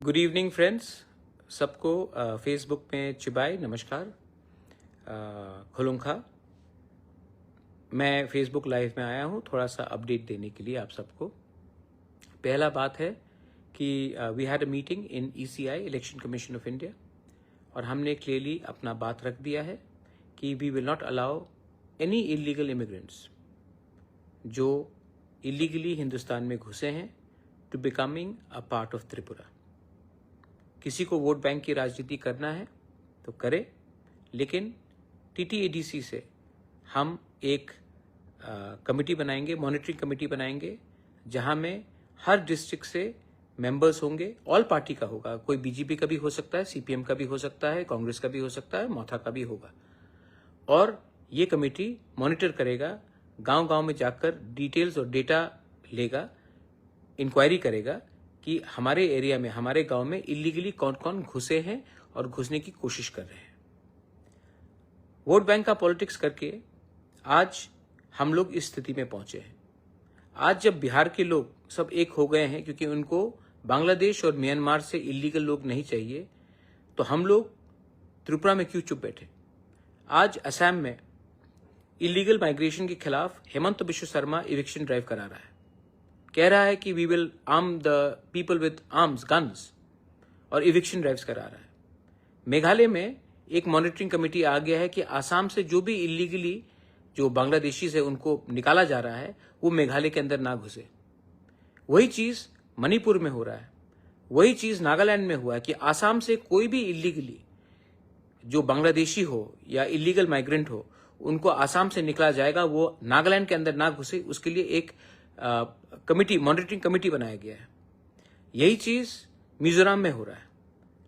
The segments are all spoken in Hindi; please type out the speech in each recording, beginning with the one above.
गुड इवनिंग फ्रेंड्स, सबको फेसबुक में चिबाई नमस्कार। खुलुंखा। मैं फेसबुक लाइव में आया हूँ थोड़ा सा अपडेट देने के लिए आप सबको। पहला बात है कि we had a meeting in ECI election commission of India और हमने क्लियरली अपना बात रख दिया है कि we will not allow any illegal immigrants जो इलीगली हिंदुस्तान में घुसे हैं to becoming a part of Tripura. किसी को वोट बैंक की राजनीति करना है तो करे, लेकिन TTADC से हम एक कमेटी बनाएंगे, मॉनिटरिंग कमेटी बनाएंगे, जहां में हर डिस्ट्रिक्ट से मेंबर्स होंगे। ऑल पार्टी का होगा, कोई BJP का भी हो सकता है, CPM का भी हो सकता है, कांग्रेस का भी हो सकता है, मोथा का भी होगा। और ये कमेटी मॉनिटर करेगा, गांव गांव में जाकर डिटेल्स और डेटा लेगा, इंक्वायरी करेगा कि हमारे एरिया में, हमारे गांव में इलीगली कौन कौन घुसे हैं और घुसने की कोशिश कर रहे हैं। वोट बैंक का पॉलिटिक्स करके आज हम लोग इस स्थिति में पहुंचे हैं। आज जब बिहार के लोग सब एक हो गए हैं क्योंकि उनको बांग्लादेश और म्यांमार से इलीगल लोग नहीं चाहिए, तो हम लोग त्रिपुरा में क्यों चुप बैठे। आज असम में इलीगल माइग्रेशन के खिलाफ हेमंत बिश्व शर्मा इविक्शन ड्राइव करा रहा है, कह रहा है कि we will arm the people with arms, guns, और इविक्शन ड्राइव्स करा रहा है। मेघालय में एक मॉनिटरिंग कमेटी आ गया है कि आसाम से जो भी इलीगली जो बांग्लादेशी से उनको निकाला जा रहा है वो मेघालय के अंदर ना घुसे। वही चीज मणिपुर में हो रहा है, वही चीज नागालैंड में हुआ है कि आसाम से कोई भी इलीगली जो बांग्लादेशी हो या इलीगल माइग्रेंट हो उनको आसाम से निकला जाएगा, वो नागालैंड के अंदर ना घुसे, उसके लिए एक कमिटी, मॉनिटरिंग कमिटी बनाया गया है। यही चीज मिजोरम में हो रहा है,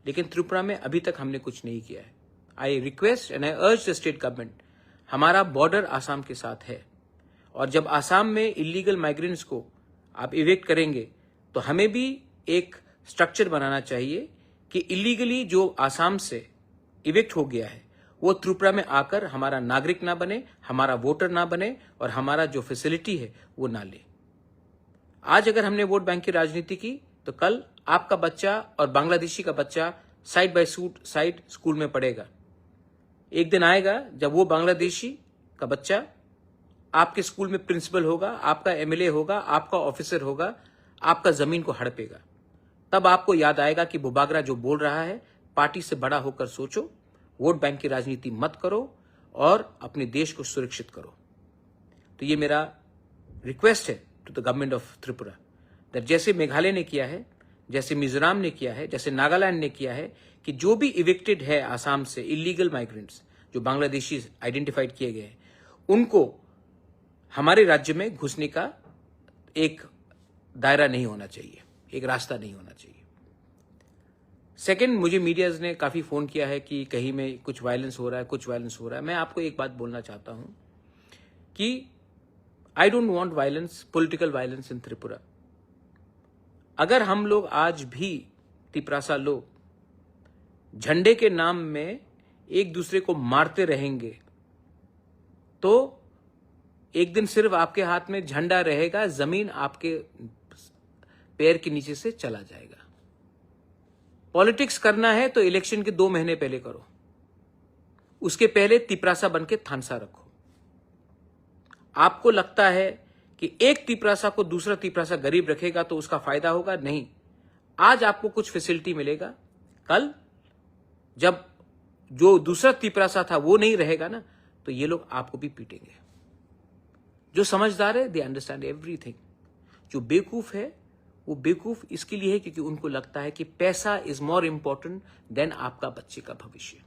लेकिन त्रिपुरा में अभी तक हमने कुछ नहीं किया है। आई रिक्वेस्ट एंड आई अर्ज द स्टेट गवर्नमेंट, हमारा बॉर्डर आसाम के साथ है और जब आसाम में इलीगल माइग्रेंट्स को आप इवेक्ट करेंगे तो हमें भी एक स्ट्रक्चर बनाना चाहिए कि इलीगली जो आसाम से इवेक्ट हो गया है वो त्रिपुरा में आकर हमारा नागरिक ना बने, हमारा वोटर ना बने और हमारा जो फैसिलिटी है वो ना ले। आज अगर हमने वोट बैंक की राजनीति की तो कल आपका बच्चा और बांग्लादेशी का बच्चा साइड बाय साइड स्कूल में पढ़ेगा। एक दिन आएगा जब वो बांग्लादेशी का बच्चा आपके स्कूल में प्रिंसिपल होगा, आपका MLA होगा, आपका ऑफिसर होगा, आपका जमीन को हड़पेगा। तब आपको याद आएगा कि बुबागरा जो बोल रहा है, पार्टी से बड़ा होकर सोचो, वोट बैंक की राजनीति मत करो और अपने देश को सुरक्षित करो। तो ये मेरा रिक्वेस्ट है to the government of Tripura, that जैसे मेघालय ने किया है, जैसे मिजोरम ने किया है, जैसे नागालैंड ने किया है, कि जो भी इविक्टेड है आसाम से इलीगल माइग्रेंट्स जो बांग्लादेशी आइडेंटिफाइड किए गए हैं, उनको हमारे राज्य में घुसने का एक दायरा नहीं होना चाहिए, एक रास्ता नहीं होना चाहिए। सेकंड, मुझे मीडियाज ने काफी फोन किया है कि कहीं में कुछ वायलेंस हो रहा है, कुछ वायलेंस हो रहा है। मैं आपको एक बात बोलना चाहता हूं कि I don't want violence, political violence in Tripura. अगर हम लोग आज भी तिपरासा लोग झंडे के नाम में एक दूसरे को मारते रहेंगे तो एक दिन सिर्फ आपके हाथ में झंडा रहेगा, जमीन आपके पैर के नीचे से चला जाएगा। पॉलिटिक्स करना है तो इलेक्शन के 2 महीने पहले करो, उसके पहले तिपरासा बन के थानसा रखो। आपको लगता है कि एक तिपरासा को दूसरा तिपरासा गरीब रखेगा तो उसका फायदा होगा? नहीं। आज आपको कुछ फैसिलिटी मिलेगा, कल जब जो दूसरा तिपरासा था वो नहीं रहेगा ना, तो ये लोग आपको भी पीटेंगे। जो समझदार है, दे अंडरस्टैंड एवरीथिंग। जो बेवकूफ है, वो बेवकूफ इसके लिए है क्योंकि उनको लगता है कि पैसा इज मोर इंपॉर्टेंट देन आपका बच्चे का भविष्य।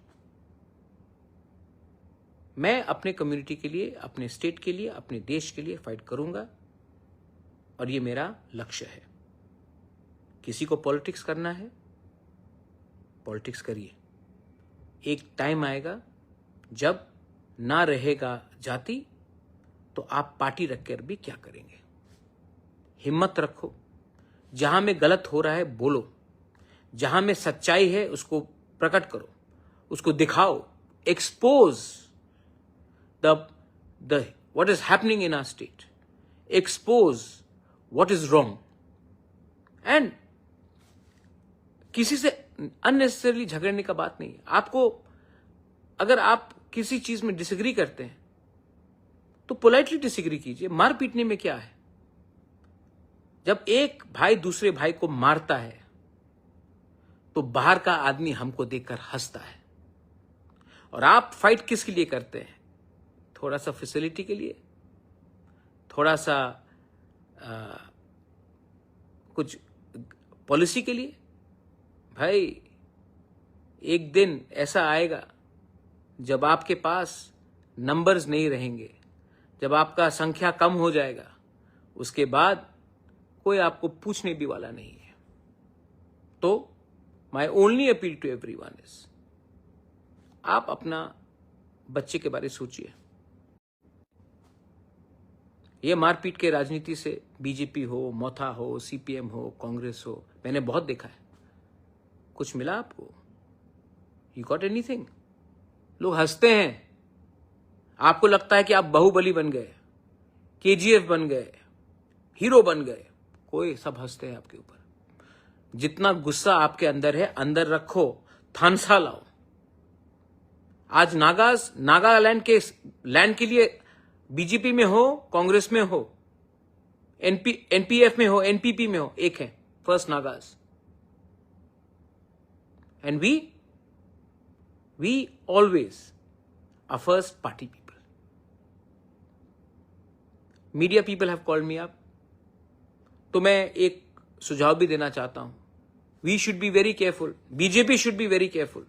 मैं अपने कम्युनिटी के लिए, अपने स्टेट के लिए, अपने देश के लिए फाइट करूंगा और ये मेरा लक्ष्य है। किसी को पॉलिटिक्स करना है, पॉलिटिक्स करिए। एक टाइम आएगा जब ना रहेगा जाति तो आप पार्टी रखकर भी क्या करेंगे। हिम्मत रखो, जहां में गलत हो रहा है बोलो, जहां में सच्चाई है उसको प्रकट करो, उसको दिखाओ, expose the what is happening in our state, expose what is wrong and किसी से अननेसेसरली झगड़ने का बात नहीं है। आपको अगर आप किसी चीज में डिसएग्री करते हैं तो पोलाइटली डिसएग्री कीजिए। मार पीटने में क्या है? जब एक भाई दूसरे भाई को मारता है तो बाहर का आदमी हमको देखकर हंसता है। और आप फाइट किसके लिए करते हैं? थोड़ा सा फैसिलिटी के लिए, थोड़ा सा कुछ पॉलिसी के लिए। भाई एक दिन ऐसा आएगा जब आपके पास नंबर्स नहीं रहेंगे, जब आपका संख्या कम हो जाएगा, उसके बाद कोई आपको पूछने भी वाला नहीं है। तो my only appeal to everyone is, आप अपना बच्चे के बारे में सोचिए। ये मारपीट के राजनीति से बीजेपी हो, मोथा हो, सीपीएम हो, कांग्रेस हो, मैंने बहुत देखा है। कुछ मिला आपको? You got anything? लोग हंसते हैं। आपको लगता है कि आप बाहुबली बन गए, केजीएफ बन गए, हीरो बन गए। कोई सब हंसते हैं आपके ऊपर। जितना गुस्सा आपके अंदर है, अंदर रखो, थानसा लाओ। आज नागालैंड के लैंड के लिए बीजेपी में हो, कांग्रेस में हो, एनपीएफ में हो, एनपीपी में हो, एक है first Nagas. And we always are first party people. Media people have called me up. तो मैं एक सुझाव भी देना चाहता हूं। We should be very careful. BJP should be very careful.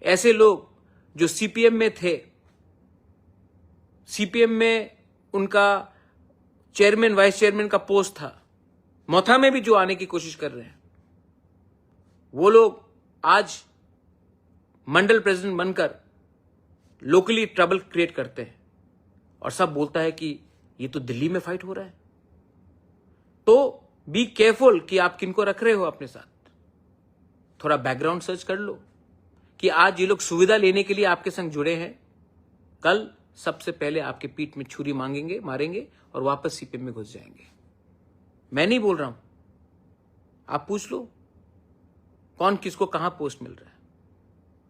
ऐसे लोग जो सीपीएम में थे, सीपीएम में उनका चेयरमैन वाइस चेयरमैन का पोस्ट था, मोथा में भी जो आने की कोशिश कर रहे हैं, वो लोग आज मंडल प्रेसिडेंट बनकर लोकली ट्रबल क्रिएट करते हैं और सब बोलता है कि ये तो दिल्ली में फाइट हो रहा है। तो बी केयरफुल कि आप किनको रख रहे हो अपने साथ। थोड़ा बैकग्राउंड सर्च कर लो कि आज ये लोग सुविधा लेने के लिए आपके संग जुड़े हैं, कल सबसे पहले आपके पीठ में छुरी मारेंगे और वापस सीपीएम में घुस जाएंगे। मैं नहीं बोल रहा हूं, आप पूछ लो कौन किसको कहां पोस्ट मिल रहा है।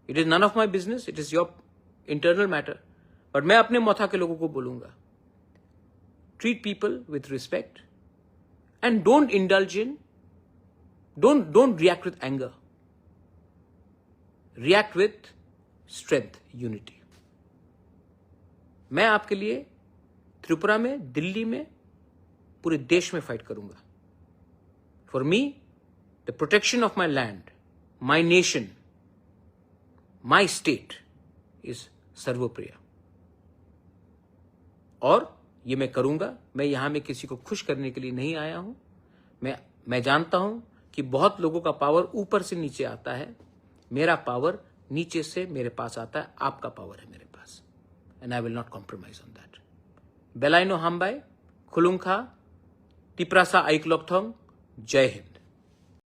It is none of my business, it is your internal matter. But मैं अपने मोथा के लोगों को बोलूंगा, treat people with respect and don't indulge in, don't react with anger, react with strength, unity. मैं आपके लिए त्रिपुरा में, दिल्ली में, पूरे देश में फाइट करूंगा। For me the protection of my land, my nation, my state is सर्वोप्रिय। और ये मैं करूंगा। मैं यहां में किसी को खुश करने के लिए नहीं आया हूं। मैं जानता हूं कि बहुत लोगों का पावर ऊपर से नीचे आता है, मेरा पावर नीचे से मेरे पास आता है। आपका पावर है मेरे पास, and I will not compromise on that. बेलाइनो हाम्बाई, खुलुंखा, टिप्रासा आइकलॉकथोंग, जय हिंद।